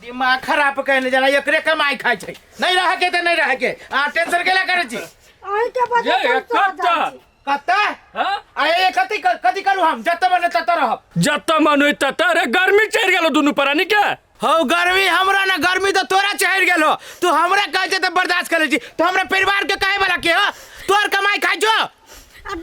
दिमाग खराब कहने जना एकरे कमाई खाई छै नहीं रह के त नहीं रह के टेंशन केला करे छी आई के बजे कत्ता हां अरे कथि करू हम जत मन तत रहब जत मन होई तत रे गर्मी चढ़ गेलो दुनु परानी के हो गर्मी हमरा ना गर्मी तो तोरा चढ़ गेलो तू हमरा कह जे त बर्दाश्त करे छी तो हमरा परिवार के काहे वाला के हो तोर कमाई खाई जो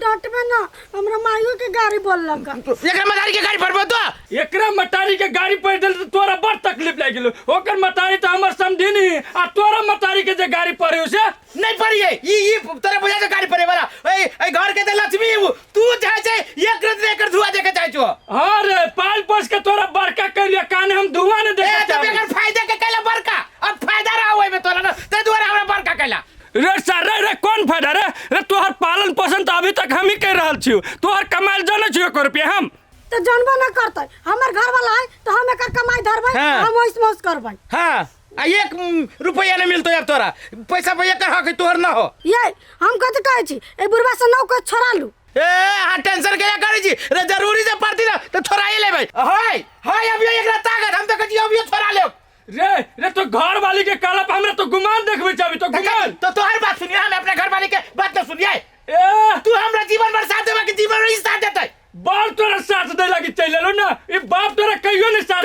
डॉट में ना हमरा माइयो के गाड़ी बोललक एकरा मदारी के गाड़ी पड़बो तो एकरा मतारी के गाड़ी पड़ देल तो तोरा बड़ तकलीफ लाग गेलो ओकर मतारी त हमर समझिनी आ तोरा मतारी के जे गाड़ी पड़े उसे नहीं पड़िए ई तोरा बुझा के गाड़ी पड़े वाला ए घर के त लक्ष्मी तू चाहे छै एक रत एकर धुआ देके चाहे छो हां रे पाल पोस के तोरा बड़का करिया काने हम धुआ न देखे ए त एकर फायदा के कैला बड़का अब फायदा रहा होय में तोरा न ते दुआरे हमरा बड़का कैला रे सर रे कौन फायदा रे तोहर पालन पोषण तो अभी तक हम ही कर रहल छियो तोहर कमाई जाने छियो को रुपया हम तो जानबो न करतै हमर घर वाला है तो हम एकर कमाई धरबै हम ओइस मोस करबै हां आ 1 रुपया नहीं मिलतो अब तोरा पैसा पे एकर हक तोहर न हो ये हम कत कहै छी ए बुढ़वा से नौ को छोड़ा लू ए हां टेंशन के करे छी रे जरूरी से पड़ती ना तो छोड़ाई लेबै हाय हाय अभी एकरा ताकत हम तो कहियो अभी छोड़ा लेब रे तो घर वाली के काला हमरा तो गुमान देखबे चाबी तो गुमान तो तोहर बात सुनिए हम अपने घर वाले के बात तो सुनिए ए तू हमरा जीवन भर साथ देबा के जीवन भर साथ देतै बाप तोरा साथ दे लगी चल लो ना ई बाप तोरा कहियो नहीं साथ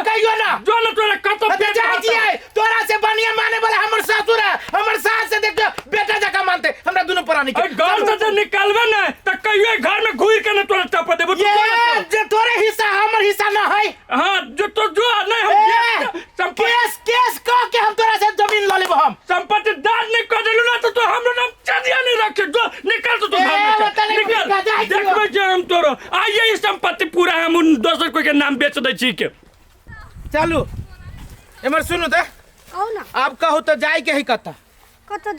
कहियो ना जो ना तोरा कत पे जाई तोरा से बढ़िया माने वाला हमर ससुर है हमर सास से देख बेटा जका मानते हमरा दोनों पुरानी के घर से जब निकलबे ना त कहियो घर में घुर के ना तोरा टप देबो ये जे तोरे हिस्सा हमर हिस्सा ना है हां जो नहीं हम केस क के हम तोरा से जमीन ल लेबो हम संपत्ति दान नहीं कर देलु ना तो हमरो नाम चदिया नहीं रखे जो निकल तो निकल देखबे जे हम तोरो आइए ये संपत्ति पूरा हम उन दोसर कोई के नाम बेच दे छी के चलू एमर सुनु त आओ ना आप कहू तो जाई के ही कत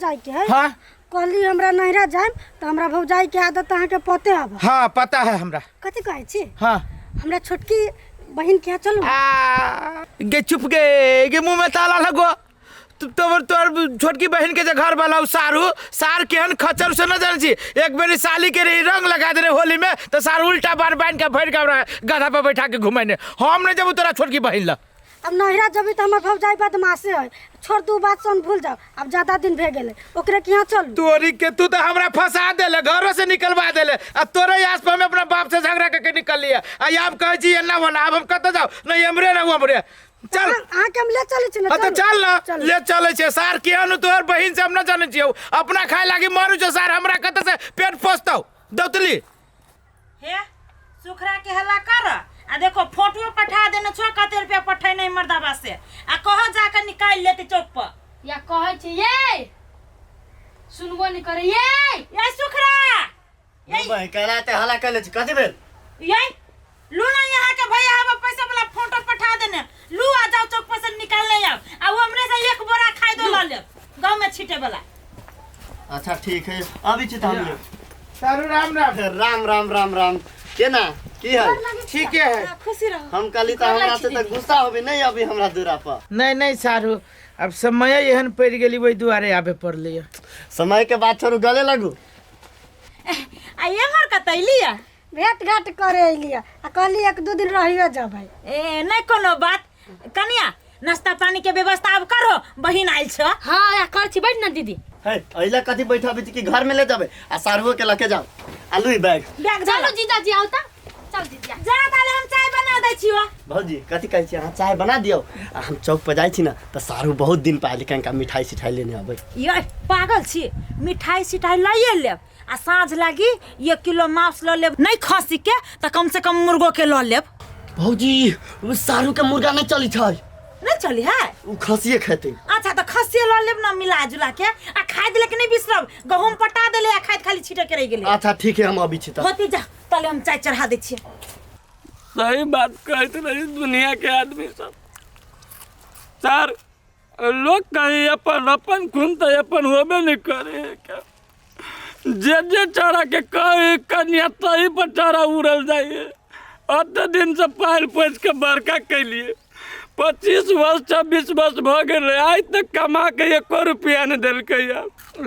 जाई के है हां कहली हमरा नहिरा जाय त हमरा भौजाई के आदत अहाँ के पते आबा हां पता है हमरा कथि कहै छी हां हमरा छोटकी बहन के चलू गे चुप गे मुंह में ताला लगो तोर छोटकी बहन के जे घर वाला सार केहन खचर से न जान छी एक बेरी साली के रही रंग लगा दे होली में तो सार उल्टा बार बांध के भर के गधा पे बैठा के घुमाने हम ने जब तोरा छोटकी बहन ला अब नहिरा जब त हमर भौजाई बदमाशे है छोड़ तू बात सुन भूल जाओ अब ज्यादा दिन भे गेले ओकरे के यहां चल तोरी के तू तो हमरा फंसा देले घरों से निकलवा देले अब तोरे आसपास में अपना बाप से झगड़ा करके निकल लिया आई आप कह जी ना बोला अब हम कत जाओ नहीं हमरे ना हमरे चल आ के हम ले चले छी ना तो चल ना ले चले छे सार केहन तोहर बहिन से हम न जाने छियो अपना खाए लागी मरू जो सार हमरा कत से पेट पोसतौ दौतली हे सुखरा के हल्ला कर आ देखो फोटो पठा देने छो कते रुपया पठाई नहीं मर्दाबा से आ कहो जाकर निकाल लेते चौक पर या कहै छी ये सुनबो नहीं करे ये सुखरा ये भाई कहलाते हल्ला कर ले छी कथि भेल ये लू ना यहाँ के भैया हम पैसा वाला फोटो पठा देने लू आ जाओ चौक पर से निकाल ले आओ आ वो हमरे से एक बोरा खाई दो ला ले गांव में छीटे वाला अच्छा ठीक है अभी चित हम सारू राम राम राम राम राम राम केना की है ठीक है खुशी रहो हम काली त हमरा से त गुस्सा होबे नहीं अभी हमरा दूरा पर नहीं सारू अब समय एहन पड़ गेली वही दुआरे आबे पड़ले समय के बाद छोरू गले लगू आ ये मर कतैलिया भेट घाट करे लिया आ कहली 1-2 दिन रहियो जा भाई ए नहीं कोनो बात कनिया नाश्ता पानी के व्यवस्था अब करो बहिन आइल छ हां या कर छी बैठ ना दीदी है अइला कथि बैठाबे छी कि घर में ले जाबे आ सारुओ के लेके जाओ आलू बैग चलो जीजाजी आओ त चल दीदी जा ताले हम चाय बना दै छियो भौजी कथि कहै छी अहाँ चाय बना दियौ आ हम चौक पर जाइ छी ना त सारू बहुत दिन पहले कनका मिठाई सिठाई लेने आबै ये पागल छी मिठाई सिठाई लाइए लेब आ साँझ लागी 1 किलो मांस ल लेब नहीं खसी के त कम से कम मुर्गो के ल लेब भौजी वो सारू के मुर्गा नहीं चली छै नहीं चली है वो खसिए खेते अच्छा तो खसिए ल लेब ना मिला जुला के आ खाइ देले के नहीं बिसरब गहूम पटा देले आ खाइत खाली छिटे के रह गेले अच्छा ठीक है हम अभी छी त होती जा तले हम चाय चढ़ा दै छियै सही बात कहते रही दुनिया के आदमी सब सर लोग कहीं अपन खून तो अपन होबे नहीं करे क्या जे चारा के कहीं कन्या तही पर चारा उड़ल जाइए अत दिन से पाल पोस के बड़का कैलिए 25 वर्ष 26 वर्ष भ गए आज तक कमा के 1 रुपया नहीं दिलकै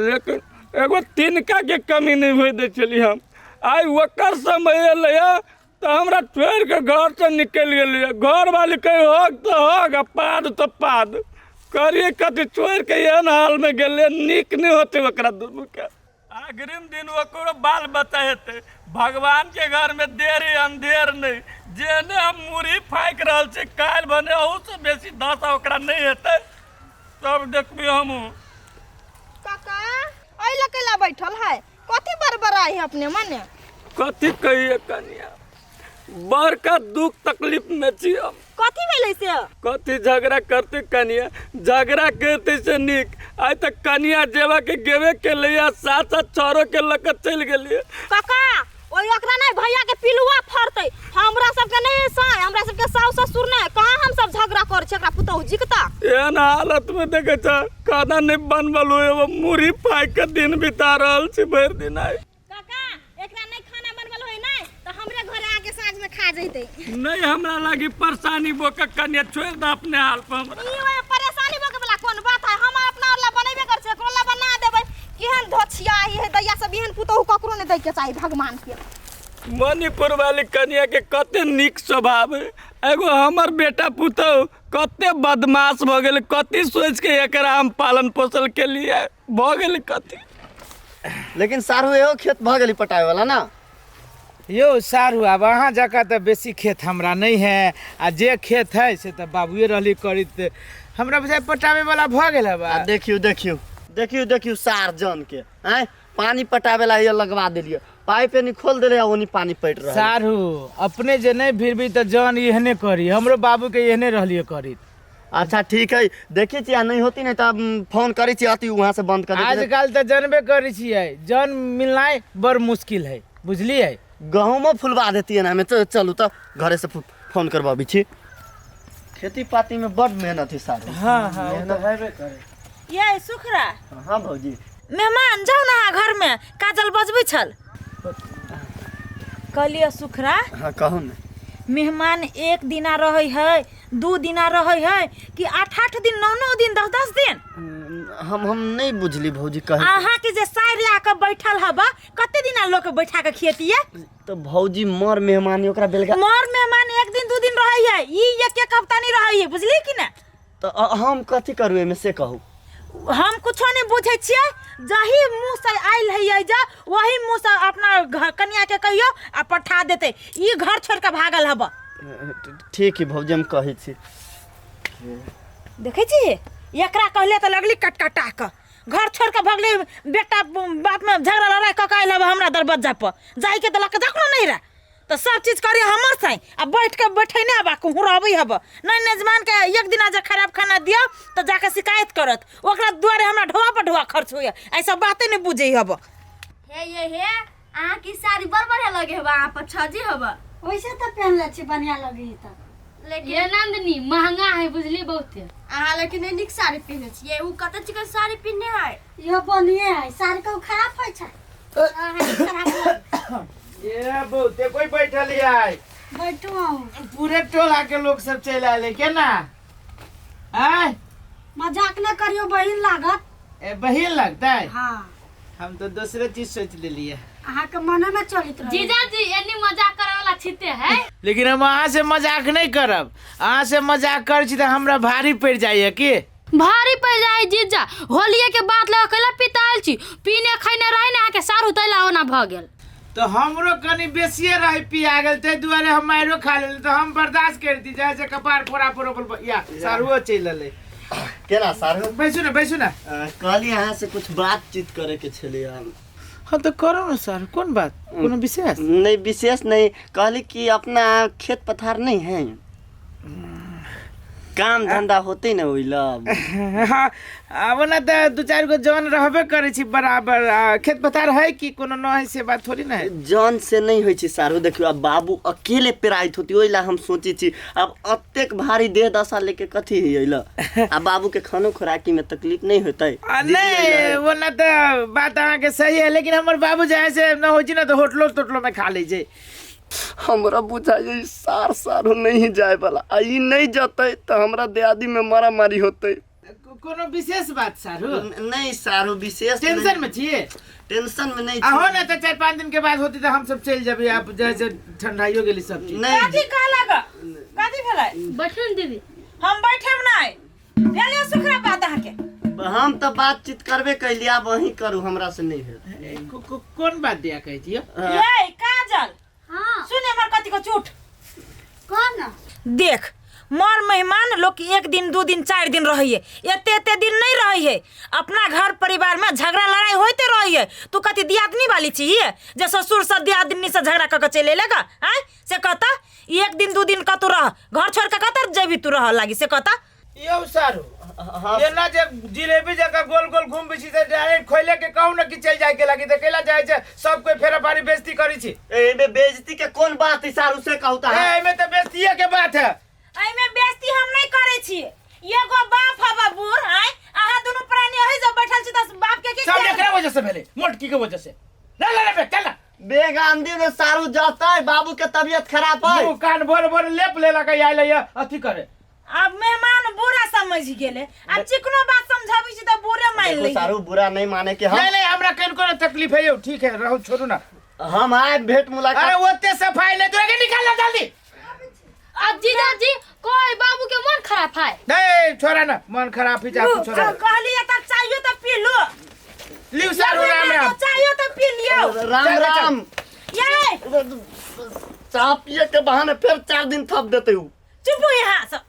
लेकिन एगो तिनका के कमी नहीं हुए दे चली हम आई वकर समय अल तो हमरा छोड़ के घर से निकल गए। घर वाली कही होग तो होग, पाद तो पाद, करिए कथी छोड़ के एहन हाल में गए। निक नहीं होते ओकरा दुनू के। अग्रिम दिन ओकरो बाल बच्चा हेतै। भगवान के घर में देर अंधेर नहीं। जेने हम मुरही फाँक रहल छी, काल्हि भने अहू से बेसी दशा ओकरा नहीं हेतै। तब देखबी हमहूँ। काका अइ लकेला बैठल है, कथी बड़बड़ाई है अपने मने? कथी कहिए कनिया, बड़का दुख तकलीफ में छी हम। कथी भेलै से? कथी झगड़ा करते कनिया, झगड़ा करते से निक आज तक कनिया जेवा के गेवे के लिए साथ साथ छोरो के लक चल गेलिए। काका ओइ ओकरा नहीं भैया के पिलुआ फरतै, हमरा सबके नहीं साय, हमरा सबके सास ससुर नहीं, कहां हम सब झगड़ा कर छै एकरा पुतौ जिकता। एहन हालत में देखे छ खाना नहीं बनबल हो, एगो मुरही फाँक के दिन बिता रहल छी भरि दिन। आई काका एकरा नहीं खाना बनबल होय नहीं त हमरे घरे आके साँझ में खा जैतै। नहीं हमरा लागी परेशानी बोक कनिया छोड़ दे अपने हाल पर हमरा। ई ओए परेशानी बोके वाला कोन बात है? हम अपना ला बनैबे कर छै, एकरो ला बना देबै। केहन धोछिया है दैया सब एहन पुतौ ककरो नहीं दै के चाही भगवान के। मणिपुर वाली कन्या के कते निक स्वभाव है। एगो हमर बेटा पुतौ कते बदमाश भ गेल, कति सोच के एकरा हम पालन पोषण के लिए भ गेल कति। लेकिन सारू एहो खेत भ गेली पटावे वाला ना। यो सारू अब अहाँ जका तो बेसी खेत हमरा नहीं है, आ जे खेत है से तो बाबुए रहली करित, हमरा बुझाइ पटावे वाला भ गेल है बा। देखियो देखियो देखियो देखियो सार जन के हैं पानी पटावे ला ये लगवा देलिए, पाइप नहीं खोल देले ओनी पानी पट रहा। सारू अपने जे नहीं भिरबी तो जन एहने करी, हमरो बाबू के एहने रहलिए करित। अच्छा ठीक है, देखी छी नहीं होती नहीं तब फोन करी छी अति वहां से बंद कर। आजकल तो जनबे करी छियै जन मिलनाइ बड़ मुश्किल है, बुझलिए। गहूमो फुलवा देती है ना हमें, तो चलू तो घरे से फोन करवाबी छी। खेती पाती में बड़ मेहनत है सारू। हाँ हाँ वो तो हेबे करे। ये सुखरा हाँ भौजी। मेहमान जाओ ना घर में, काजल बजबै छल। कहलिए सुखरा हाँ कहू ना। मेहमान एक दिना रहे है, 2 दिना रहे है कि 8-8 दिन, 9-9 दिन, 10-10 दिन? हम नहीं बुझली भौजी कहे। अहाँ के जे साइड ला के बैठल हबा, कते दिना लोग के बैठा के खियतिए? तो भौजी मर मेहमानी ओकरा बेलगा। मोर मेहमान 1 दिन 2 दिन रहे है, ई एक हफ्ता नहीं रहे है, बुझली कि ना? तो हम कथी करू एमे से कहू। हम कुछो नहीं बुझे छिए, जही मुंह से आइल है जा वही मुंह से अपना कन्या के कहियो आ पठा देते। ई घर छोड़ के भागल हबा। ठीक है भौजी हम कहै छी। देखे छी एकरा कहले तो लगली कटकटा के घर छोड़ के भगले। बेटा बाप में झगड़ा लड़ाई क के आइल हबा हमरा दरवाजा पर, जाई के देलक देखलो नहीं रे। तो सब चीज करी हमर साई, आ बैठ के बैठे ने हबा कुहराबी हबा। नहीं मेजबान के एक दिन जे खराब खाना दियो तो जाके शिकायत करत, ओकरा द्वारे हमरा ढोआ पर ढोआ खर्च होया। ऐसा बातें नहीं बुझे हबा। हे आ की साड़ी बड़ बढ़िया लगे हबा, आप छजी हबा। वैसे तो पहनले छी बढ़िया लगी त। लेकिन ये नंदनी महंगा है बुझली बहुत। अहाँ लेकिन निक साड़ी पहने छिए, उ कते चिकन साड़ी पहने है। यो बढ़िया है, साड़ी को खराब होय छै। ये बहुते कोई बैठल है, बैठो पूरे टोला के लोग सब चल आए के ना। आय मजाक न करियो, बहिन लागत। ए बहिन लगता है। हाँ हम तो दूसरे चीज सोच लेलिए। अहाँ के मन में चलित रहे। जीजा जी एनी मजाक करे वाला छिते है। लेकिन हम अहाँ से मजाक नहीं करब, अहाँ से मजाक कर छी तो हमरा भारी पड़ जाइए की। भारी पड़ जाए जीजा, होलिये के बात लगा कैला पिताल छी, पीने खैने रहे ना के सारू तैला होना भ गेल। तो हमरो कनी बेसिए रही पिया गेल, ते दुआरे हम मारो खा लेल, तो हम बर्दाश्त कर दी। जैसे कपार फोड़ा फोड़ा या सारुओ चल ले। केना सारू बैसू ना। कहली यहाँ से कुछ बातचीत करे के छले हम। हाँ तो करो ना सर, कौन बात, कोनो विशेष? नहीं विशेष नहीं, कहली कि अपना खेत पथार नहीं है, काम धंधा होते न ओइला। हाँ अब ना तो 2-4 गो जन रहबे करे छी बराबर। खेत पथार है कि कोनो न है से बात थोड़ी ना है। जन से नहीं होई छी सारू। देखियो अब बाबू अकेले पेराइत होती, ओइला हम सोची छी अब अतेक भारी देह दशा लेके कथी हियला। अब बाबू के खानो खुराकी में तकलीफ नहीं होतै। नहीं वो ना तो बात अहाँ के सही है, लेकिन हमर बाबू जाए से न हो छी ना तो होटलो टोटलो में खा ले जे। हमरा बुझाइए सार सारू नहीं जाए वाला, आई नहीं जतै तो हमरा दियादी में मारा मारी होतै। कोनो विशेष बात सारू? नहीं सारू विशेष टेंशन में छी? टेंशन में नहीं हो ना तो 4-5 दिन के बाद होती तो हम सब चल जाबे। आप जैसे ठंडाइयो गेली सब चीज नहीं काजी का लगा काजी भेलै बैठे न दीदी। हम बैठब नहीं भेले सुखरा बात अहाँ के हम तो बातचीत करबे कैली, अब वही करू, हमरा से नहीं है। कौन बात दिया कहै छियै? ये काजल हाँ सुने हमर कथी को झूठ कौन ना देख मोर मेहमान लोग 1 दिन 2 दिन 4 दिन रहिए, एते दिन नहीं रहिए। अपना घर परिवार में झगड़ा लड़ाई होते रहिए। तू कथी दियादनी वाली चाहिए जे ससुर से दियादनी से झगड़ा करके चले लेगा? आय से कहता 1 दिन 2 दिन का तू रह, घर छोड़ के कतर जेबी तू रह लागी से कहता। यो सारू ये ना जे जिलेबी जका गोल गोल घूम बिछि से डायरेक्ट खोले के कहू ना कि चल जाए के लगी त केला जाय छै सब कोई फेरा पारी बेइज्जती करी छी। एमे बेइज्जती के कौन बात है सारू से कहता है? एमे त बेइज्जतीए के बात है। एमे बेइज्जती हम नहीं करे छी। एगो बाप हवा बूढ़ आय आहा दोनों प्राणी ओहि जब बैठल छी त बाप के सब एकरा वजह से भेले, मोटकी के वजह से। ना ना ना चल ना बेग आंधी में सारू जाता है, बाबू के तबीयत खराब है। मुंह कान भर लेप ले लगा आइले अथी करे। अब मेहमान बुरा समझ गेले, अब चिकनो बात समझाबी छी त बुरे मान देखो ले। सारू बुरा नहीं माने के हम नहीं हमरा कहीं कोनो तकलीफ है यो, ठीक है रहो छोड़ो ना। हम आए भेंट मुलाकात। अरे ओते सफाई नहीं तोरा के निकाल जल्दी। अब जीजा जी कोई बाबू के मन खराब है। नहीं छोड़ा ना मन खराब ही जा छोड़ा। कहलिए त चाहिए त पी लो। लियो सारू राम राम। चाहिए त पी लियो। राम चल, राम। ये चाह पिए के बहाने फिर 4 दिन थप देते हो। चुप हो यहाँ सब।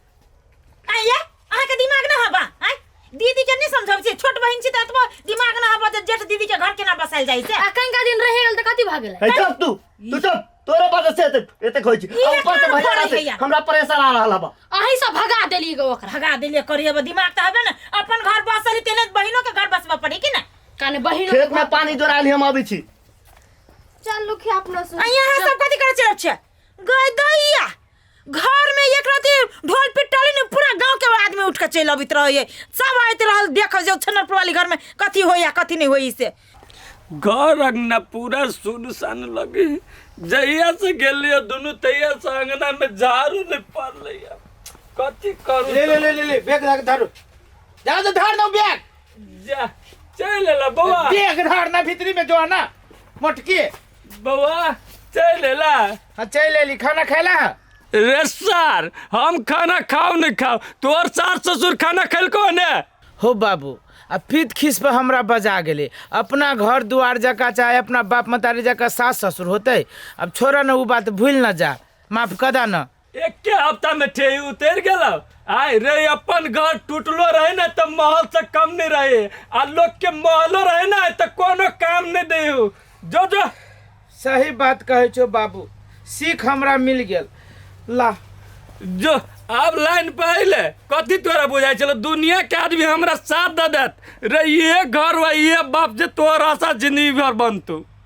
आइए अहाँ के दिमाग ना हबा आय दीदी के नहीं समझाब छी, छोट बहिन छी त एतबो दिमाग ना हबा जे जेठ दीदी के घर केना बसाइल जाइ छै। अखन का दिन रहे गेल त कथी भाग गेलै? ए चुप तू चुप, तोरे वजह से एते खोइ छी। ये ऊपर से काम भैया करे से हैया। हमरा प्रेशर आ रहल बा। अही सब भगा देली गो ओकरा। भगा देलिए करिए दिमाग त हबे ना, अपन घर बसली तेने बहिनो के घर बसबा पड़ी कि ना। काने बहिनो खेत में पानी जोराली हम आबै छी। चल लुखी अपना से यहाँ सब कथी करे चल छै गय दैया घर में एक राती ढोल पिटाली ने पूरा गांव के आदमी उठ के चल अबित रहिए, सब आइत रहल देख जो छनरपुर वाली घर में कथी होई या कथी नहीं होई से। घर अंगना पूरा सुनसान लगे। जहिया से गेलिए दोनों तैया से अंगना में झाड़ू नहीं पड़ले। कथी करू? ले बैग धरो। जाओ तो धर दो बैग। जा चल ला बउआ, बैग धर ना भीतरी में जो है ना मोटकी। बउआ चल ला। हां चल ले ली। खाना खैला है? रे सर हम खाना खाओ नहीं खाओ, तोर सास ससुर खाना खेलको ने हो बाबू। अब फिर खिस पे हमरा बजा गेले। अपना घर दुआर जका चाहे अपना बाप मतारी जका सास ससुर होते। अब छोरा न उ बात भूल न जा, माफ कदा न। एक के हफ्ता में ठेही उतर गेलो। आय रे अपन घर टूटलो रहे ना तो महल से कम नहीं रहे, आ लोग के महलो रहे ना तो कोनो काम नहीं दे। जो सही बात कहे छो बाबू, सीख हमरा मिल गेल। ला जो अब लाइन पे अले कथी तोरा बुझाई चलो दुनिया के आदमी हमरा साथ दे देत रे। ये घर व ये बाप जे तोरा सा जिंदगी भर बनतू।